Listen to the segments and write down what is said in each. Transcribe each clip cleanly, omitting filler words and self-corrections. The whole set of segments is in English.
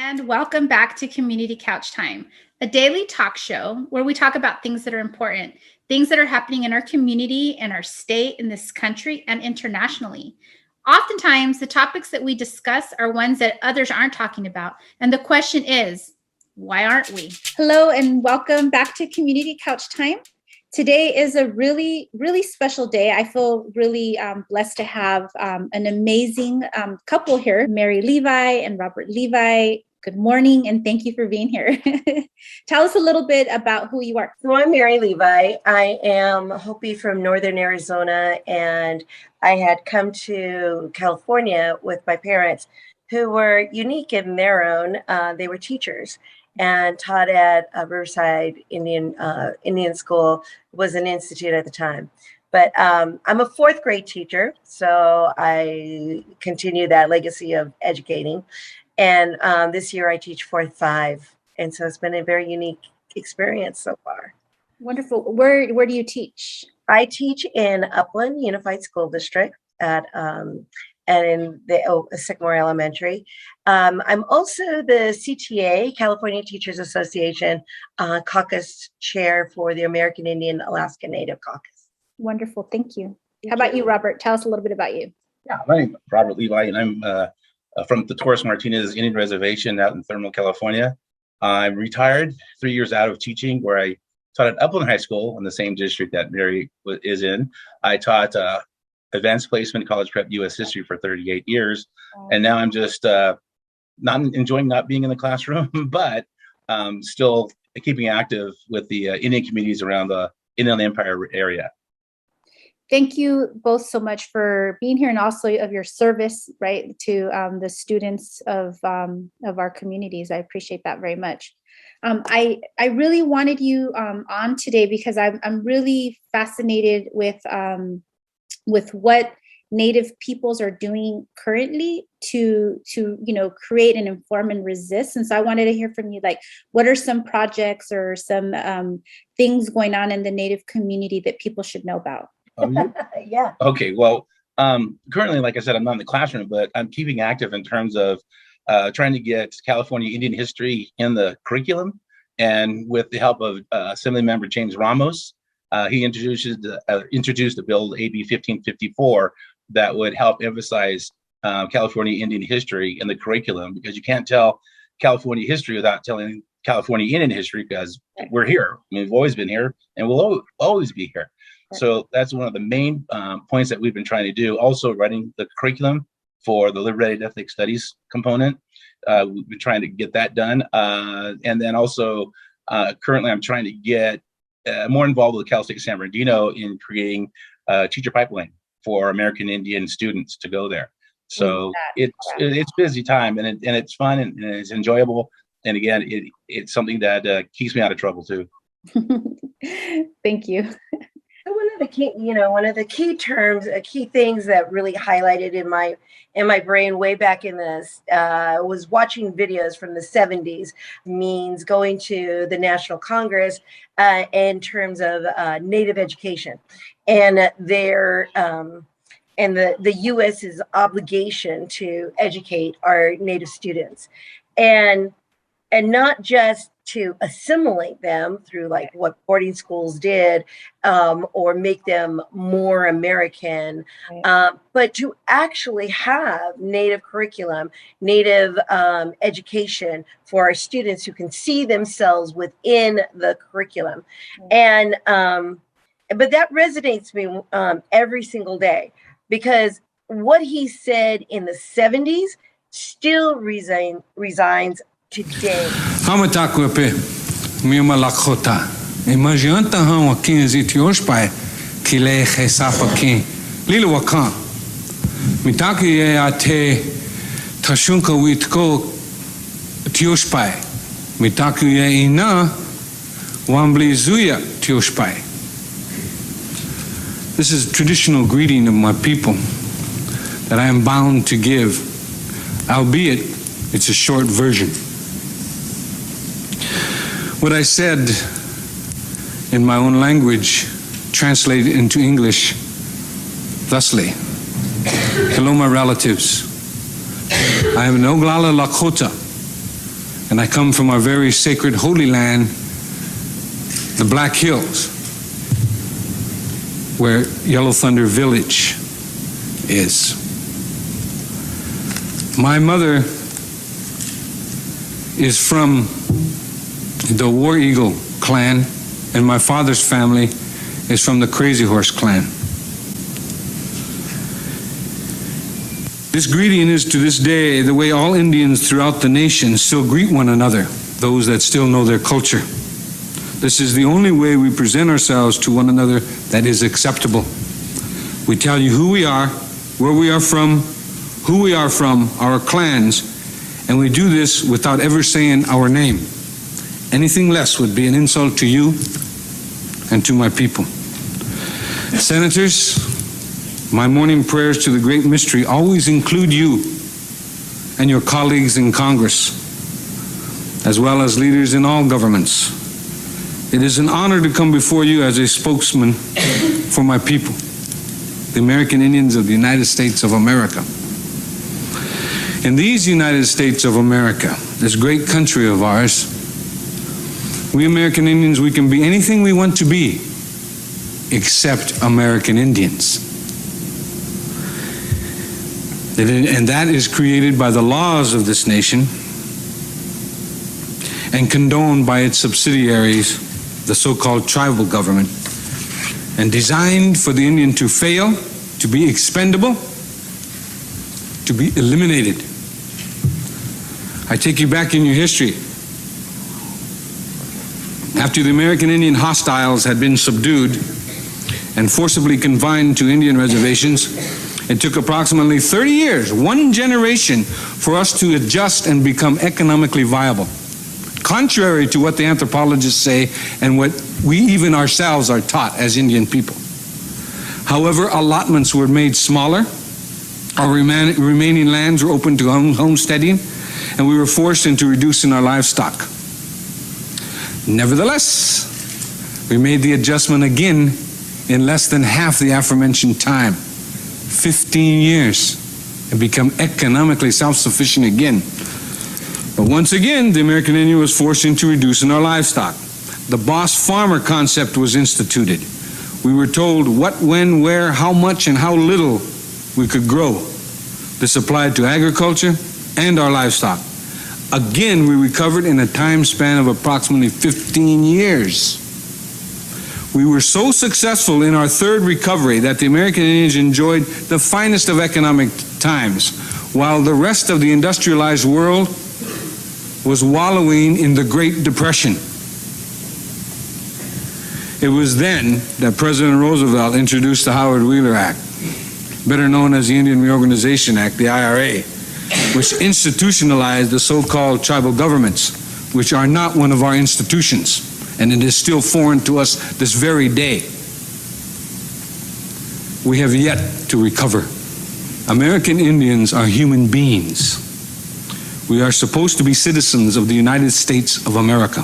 And welcome back to Community Couch Time, a daily talk show where we talk about things that are important, things that are happening in our community, in our state, in this country, and internationally. Oftentimes, the topics that we discuss are ones that others aren't talking about. And the question is, why aren't we? Hello, and welcome back to Community Couch Time. Today is a really, really special day. I feel really blessed to have an amazing couple here, Mary Levi and Robert Levi. Good morning, and thank you for being here. Tell us a little bit about who you are. So I'm Mary Levi. I am Hopi from Northern Arizona, and I had come to California with my parents, who were unique in their own. They were teachers and taught at Riverside Indian School. Was an institute at the time. But I'm a fourth grade teacher, so I continue that legacy of educating. And this year I teach 4th 5. And so it's been a very unique experience so far. Wonderful. Where do you teach? I teach in Upland Unified School District and in the Sycamore Elementary. I'm also the CTA, California Teachers Association, caucus chair for the American Indian Alaska Native Caucus. Wonderful. Thank you. How about you, Robert? Tell us a little bit about you. Yeah, my name is Robert Levi, and I'm from the Torres Martinez Indian Reservation out in Thermal, California. I'm retired, 3 years out of teaching, where I taught at Upland High School in the same district that Mary is in. I taught advanced placement college prep U.S. history for 38 years. And now I'm just not enjoying not being in the classroom, but still keeping active with the Indian communities around the Inland Empire area. Thank you both so much for being here and also of your service, right, to the students of our communities. I appreciate that very much. I really wanted you on today because I'm really fascinated with what Native peoples are doing currently to create and inform and resist. And so I wanted to hear from you, like, what are some projects or some things going on in the Native community that people should know about? Yeah. Okay. Well, currently, like I said, I'm not in the classroom, but I'm keeping active in terms of trying to get California Indian history in the curriculum. And with the help of Assemblymember James Ramos, he introduced a bill, AB 1554, that would help emphasize California Indian history in the curriculum, because you can't tell California history without telling California Indian history, because we're here. I mean, we've always been here, and we'll always be here. So that's one of the main points that we've been trying to do. Also, writing the curriculum for the liberated ethnic studies component. We've been trying to get that done. And then also, currently, I'm trying to get more involved with Cal State San Bernardino in creating a teacher pipeline for American Indian students to go there. So it's busy time, and it's fun and it's enjoyable. And again, it's something that keeps me out of trouble too. Thank you. One of the key terms, key things that really highlighted in my brain way back in this was watching videos from the 70s, means going to the National Congress in terms of Native education and their and the U.S.'s obligation to educate our Native students, and not just to assimilate them through like what boarding schools did, or make them more American, but to actually have Native curriculum, Native education for our students who can see themselves within the curriculum. And but that resonates with me every single day, because what he said in the 70s still resigns today. Hamatakwepe, Mima Lakota, Imajanta Hama Kinzi Tioshpai, Kile Hesapakin, Liluakan, Mitaki Ate Tashunka Witko Tioshpai, Mitaki Ina, Wambli Zuya Tioshpai. This is a traditional greeting of my people that I am bound to give, albeit it's a short version. What I said in my own language, translated into English thusly. Hello, my relatives. I am an Oglala Lakota, and I come from our very sacred holy land, the Black Hills, where Yellow Thunder Village is. My mother is from the War Eagle clan, and my father's family is from the Crazy Horse clan. This greeting is to this day the way all Indians throughout the nation still greet one another, those that still know their culture. This is the only way we present ourselves to one another that is acceptable. We tell you who we are, where we are from, who we are from, our clans, and we do this without ever saying our name. Anything less would be an insult to you and to my people. Senators, my morning prayers to the great mystery always include you and your colleagues in Congress, as well as leaders in all governments. It is an honor to come before you as a spokesman for my people, the American Indians of the United States of America. In these United States of America, this great country of ours, we American Indians, we can be anything we want to be, except American Indians. And that is created by the laws of this nation and condoned by its subsidiaries, the so-called tribal government, and designed for the Indian to fail, to be expendable, to be eliminated. I take you back in your history. After the American Indian hostiles had been subdued and forcibly confined to Indian reservations, it took approximately 30 years, one generation, for us to adjust and become economically viable, contrary to what the anthropologists say and what we even ourselves are taught as Indian people. However, allotments were made smaller, our remaining lands were open to homesteading, and we were forced into reducing our livestock. Nevertheless, we made the adjustment again in less than half the aforementioned time, 15 years, and become economically self-sufficient again. But once again, the American Indian was forced into reducing our livestock. The boss farmer concept was instituted. We were told what, when, where, how much, and how little we could grow. This applied to agriculture and our livestock. Again, we recovered in a time span of approximately 15 years. We were so successful in our third recovery that the American Indians enjoyed the finest of economic times, while the rest of the industrialized world was wallowing in the Great Depression. It was then that President Roosevelt introduced the Howard Wheeler Act, better known as the Indian Reorganization Act, the IRA, which institutionalized the so-called tribal governments, which are not one of our institutions, and it is still foreign to us this very day. We have yet to recover. American Indians are human beings. We are supposed to be citizens of the United States of America.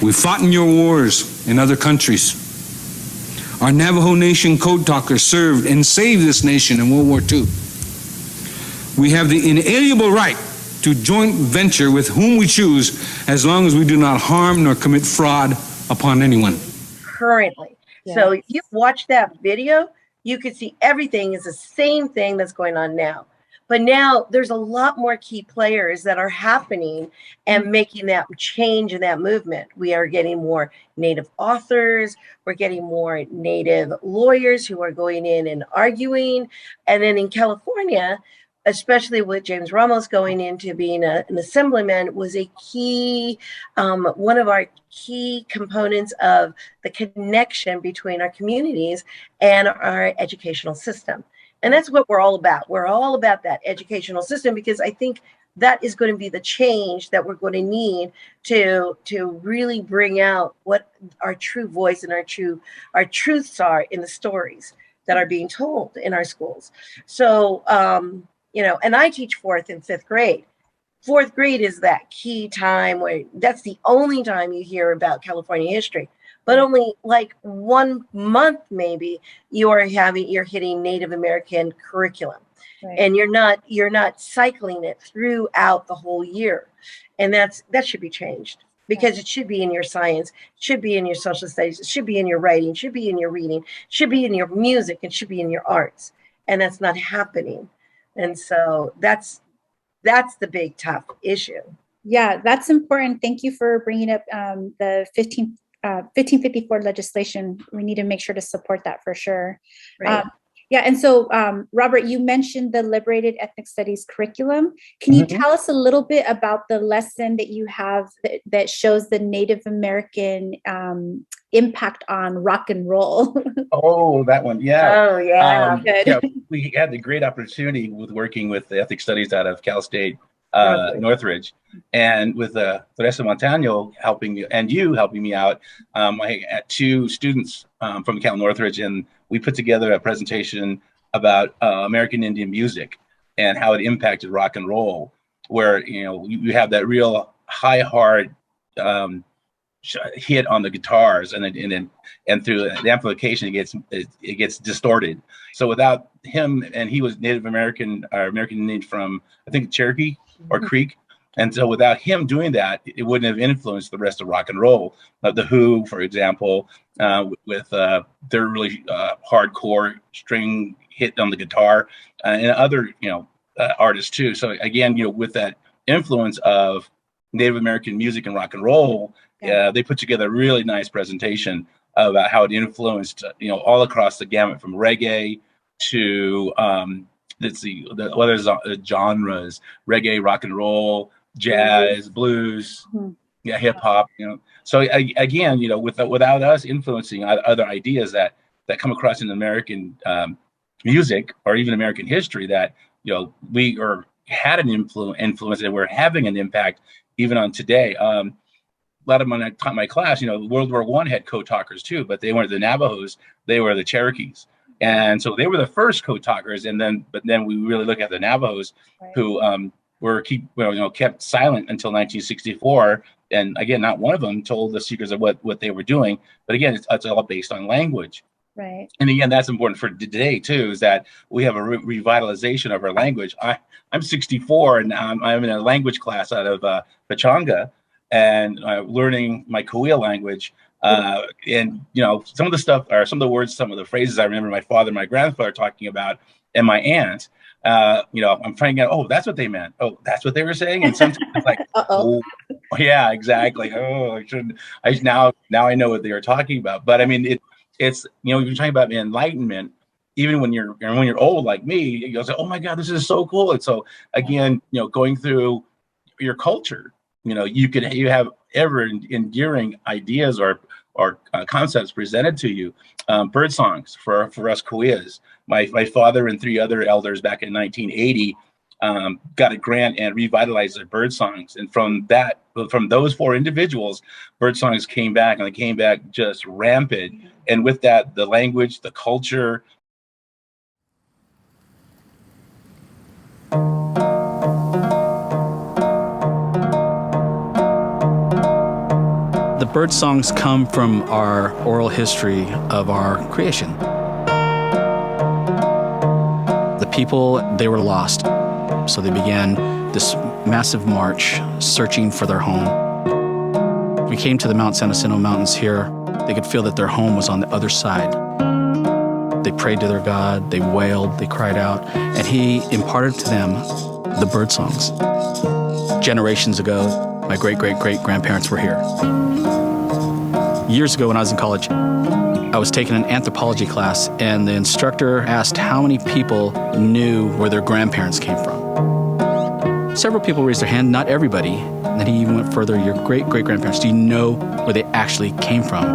We fought in your wars in other countries. Our Navajo Nation code talkers served and saved this nation in World War II. We have the inalienable right to joint venture with whom we choose, as long as we do not harm nor commit fraud upon anyone. Currently. Yes. So if you watch that video, you can see everything is the same thing that's going on now. But now there's a lot more key players that are happening and making that change in that movement. We are getting more Native authors. We're getting more Native lawyers who are going in and arguing. And then in California, especially with James Ramos going into being an assemblyman, was a key, one of our key components of the connection between our communities and our educational system. And that's what we're all about. We're all about that educational system, because I think that is going to be the change that we're going to need to really bring out what our true voice and our truths are in the stories that are being told in our schools. So, and I teach 4th and 5th grade. fourth grade is that key time where that's the only time you hear about California history. But only like 1 month, maybe you're hitting Native American curriculum. Right. And you're not cycling it throughout the whole year. And that should be changed, because it should be in your science, it should be in your social studies, it should be in your writing, it should be in your reading, it should be in your music, it should be in your arts. And that's not happening. And so that's the big tough issue. Yeah, that's important. Thank you for bringing up the 1554 legislation. We need to make sure to support that for sure. Right. Yeah, and so Robert, you mentioned the Liberated Ethnic Studies curriculum. Can you tell us a little bit about the lesson that you have that shows the Native American impact on rock and roll? Oh, that one, yeah. Oh, yeah. Good. Yeah, we had the great opportunity with working with the ethnic studies out of Cal State Northridge, and with Teresa Montano helping me out. I had 2 students from Cal Northridge, and we put together a presentation about American Indian music and how it impacted rock and roll, where you have that real hard hit on the guitars, and through the amplification it gets distorted. So without him, and he was Native American or American Indian from, I think, Cherokee or Creek. And so without him doing that, it wouldn't have influenced the rest of rock and roll. The Who, for example, with their really hardcore string hit on the guitar, and other artists too. So again, with that influence of Native American music and rock and roll, they put together a really nice presentation about how it influenced all across the gamut, from reggae to the other genres: reggae, rock and roll, jazz, blues, hip hop. So again, without us influencing other ideas that come across in American music or even American history, that we had an influence, and we're having an impact even on today. A lot of when I taught my class, World War I had code talkers too, but they weren't the Navajos; they were the Cherokees. And so they were the first code talkers, but then we really look at the Navajos, who kept silent until 1964. And again, not one of them told the secrets of what they were doing. But again, it's all based on language. Right. And again, that's important for today too, is that we have a revitalization of our language. I'm 64, and I'm in a language class out of Pechanga, and learning my kaweya language. And some of the stuff, or some of the words, some of the phrases I remember my father and my grandfather talking about, and my aunt. I'm finding out, oh, that's what they meant. Oh, that's what they were saying. And sometimes it's like, oh, yeah, exactly. Oh, I shouldn't. Now I know what they were talking about. But I mean, it's you're talking about enlightenment. Even when you're old like me, you'll say, oh my God, this is so cool. And so again, going through your culture, you have ever enduring ideas or concepts presented to you. Bird songs for us kaweyas. My father and 3 other elders back in 1980 got a grant and revitalized their bird songs. And from those 4 individuals, bird songs came back, and they came back just rampant. And with that, the language, the culture. The bird songs come from our oral history of our creation. The people, they were lost, so they began this massive march searching for their home. We came to the Mount San Jacinto Mountains here. They could feel that their home was on the other side. They prayed to their God, they wailed, they cried out, and he imparted to them the bird songs. Generations ago, my great-great-great-grandparents were here. Years ago when I was in college, I was taking an anthropology class, and the instructor asked how many people knew where their grandparents came from. Several people raised their hand, not everybody. And then he even went further, your great-great-grandparents, do you know where they actually came from?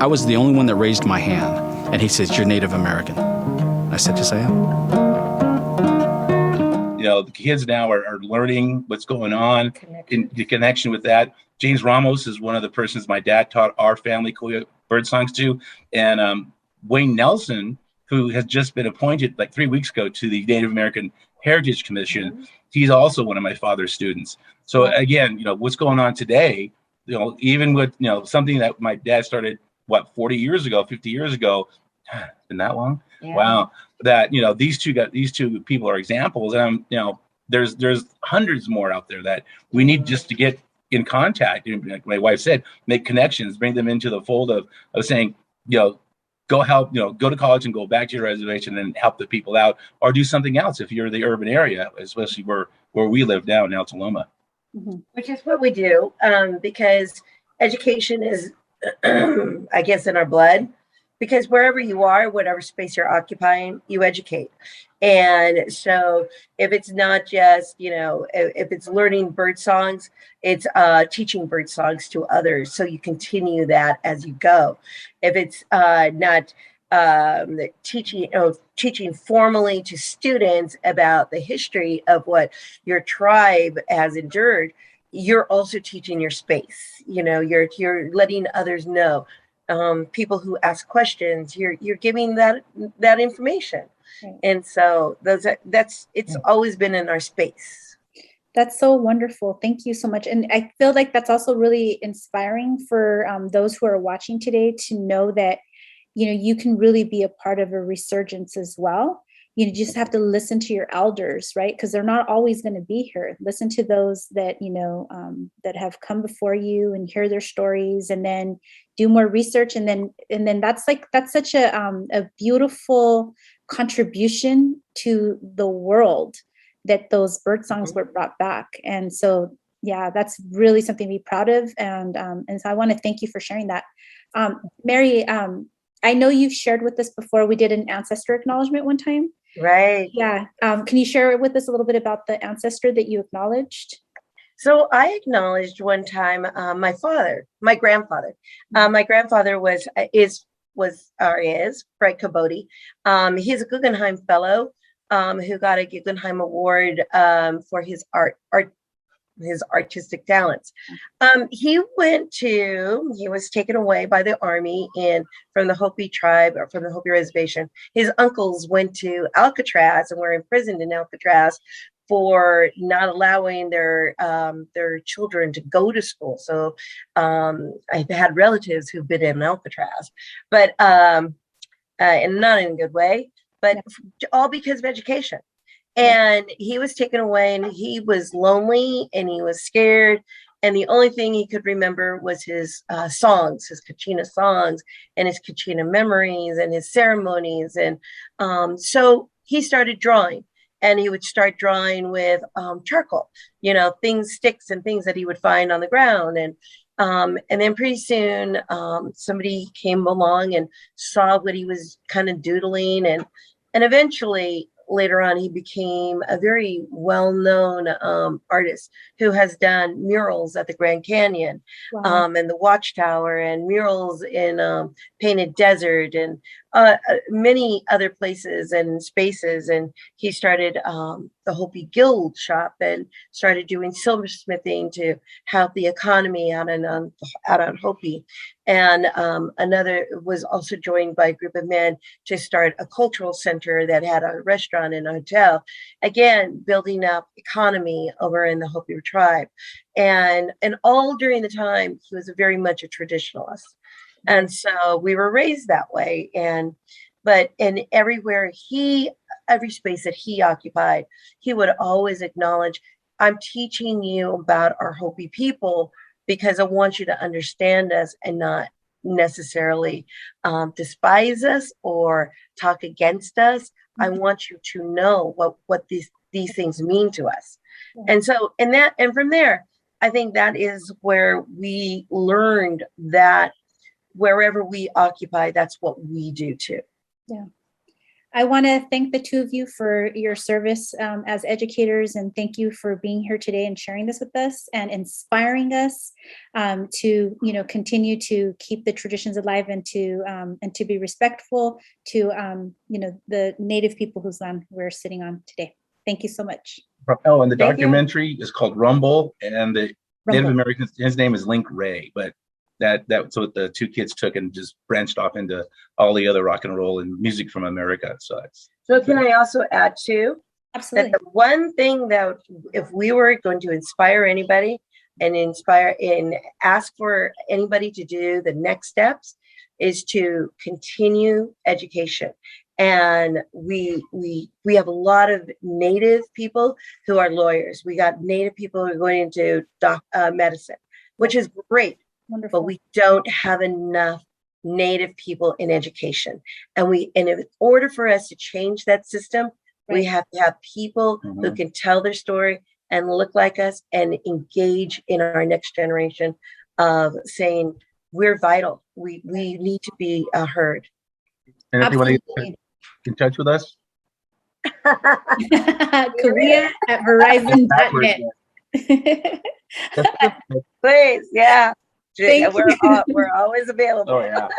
I was the only one that raised my hand. And he says, you're Native American. I said, yes, I am. The kids now are learning what's going on in the connection with that. James Ramos is one of the persons my dad taught our family kaweya bird songs to. And Wayne Nelson, who has just been appointed like 3 weeks ago to the Native American Heritage Commission, he's also one of my father's students. So again, what's going on today, even with, something that my dad started, 40 years ago, 50 years ago, been that long? Yeah. Wow. That, these two people are examples. And there's hundreds more out there that we need just to get in contact. And like my wife said, make connections, bring them into the fold of saying, go help, go to college and go back to your reservation and help the people out, or do something else if you're in the urban area, especially where we live now in Altaloma. Which is what we do, because education is, I guess, in our blood. Because wherever you are, whatever space you're occupying, you educate. And so if it's not just, if it's learning bird songs, it's teaching bird songs to others. So you continue that as you go. If it's not teaching formally to students about the history of what your tribe has endured, you're also teaching your space. You're letting others know. People who ask questions, you're giving that information. Right. And so it's always been in our space. That's so wonderful. Thank you so much. And I feel like that's also really inspiring for those who are watching today to know that, you can really be a part of a resurgence as well. You just have to listen to your elders, right? Because they're not always going to be here. Listen to those that, that have come before you and hear their stories, and then do more research. And then that's such a beautiful contribution to the world that those bird songs were brought back. And so, yeah, that's really something to be proud of. And so I want to thank you for sharing that. Mary, I know you've shared with us before. We did an ancestor acknowledgement one time. Right. Yeah. Can you share with us a little bit about the ancestor that you acknowledged? So I acknowledged one time my grandfather. My grandfather was Fred Caboti. He's a Guggenheim Fellow who got a Guggenheim Award for his his artistic talents. He was taken away by the Army from the Hopi tribe, or from the Hopi reservation. His uncles went to Alcatraz and were imprisoned in Alcatraz for not allowing their children to go to school. So I've had relatives who've been in Alcatraz, but and not in a good way, but all because of education. And he was taken away, and he was lonely, and he was scared. And the only thing he could remember was his songs, his Kachina songs, and his Kachina memories, and his ceremonies. And so he started drawing, and he would start drawing with charcoal, sticks and things that he would find on the ground. And then pretty soon somebody came along and saw what he was kind of doodling. And eventually, later on, he became a very well-known artist who has done murals at the Grand Canyon. Wow. And the Watchtower, and murals in Painted Desert, and many other places and spaces. And he started the Hopi Guild shop and started doing silversmithing to help the economy out on Hopi. And another was also joined by a group of men to start a cultural center that had a restaurant and a hotel, again, building up economy over in the Hopi tribe. And all during the time, he was very much a traditionalist. And so we were raised that way. But in every space that he occupied, he would always acknowledge, I'm teaching you about our Hopi people because I want you to understand us and not necessarily despise us or talk against us. I want you to know what these things mean to us. And so, and from there, I think that is where we learned that wherever we occupy, that's what we do too. Yeah. I want to thank the two of you for your service as educators, and thank you for being here today and sharing this with us and inspiring us to, continue to keep the traditions alive and to be respectful to, the Native people whose land we're sitting on today. Thank you so much. Oh, and the documentary is called Rumble, and the Native Americans, his name is Link Ray, but that's what the two kids took and just branched off into all the other rock and roll and music from America. So can I also add too, Absolutely. the one thing that if we were going to inspire anybody and ask for anybody to do the next steps is to continue education. And we have a lot of Native people who are lawyers. We got Native people who are going into medicine, which is great. Wonderful. But we don't have enough Native people in education. And in order for us to change that system, we have to have people who can tell their story and look like us and engage in our next generation of saying we're vital. We need to be heard. And if you want to get in touch with us, kaweya at verizon.net. Please, yeah. Thank We're always available. Oh yeah.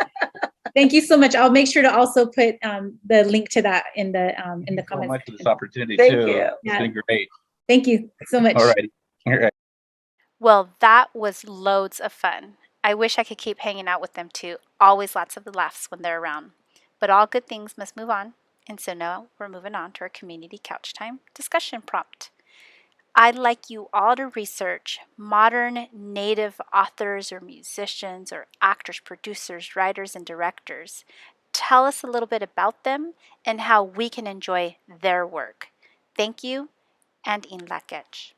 Thank you so much. I'll make sure to also put the link to that in the comments. So much for this opportunity Thank too. you. It's been great. Thank you so much. All right. All right. Well, that was loads of fun. I wish I could keep hanging out with them too. Always lots of laughs when they're around. But all good things must move on. And so now we're moving on to our community couch time discussion prompt. I'd like you all to research modern Native authors or musicians or actors, producers, writers, and directors. Tell us a little bit about them and how we can enjoy their work. Thank you, and in la catch.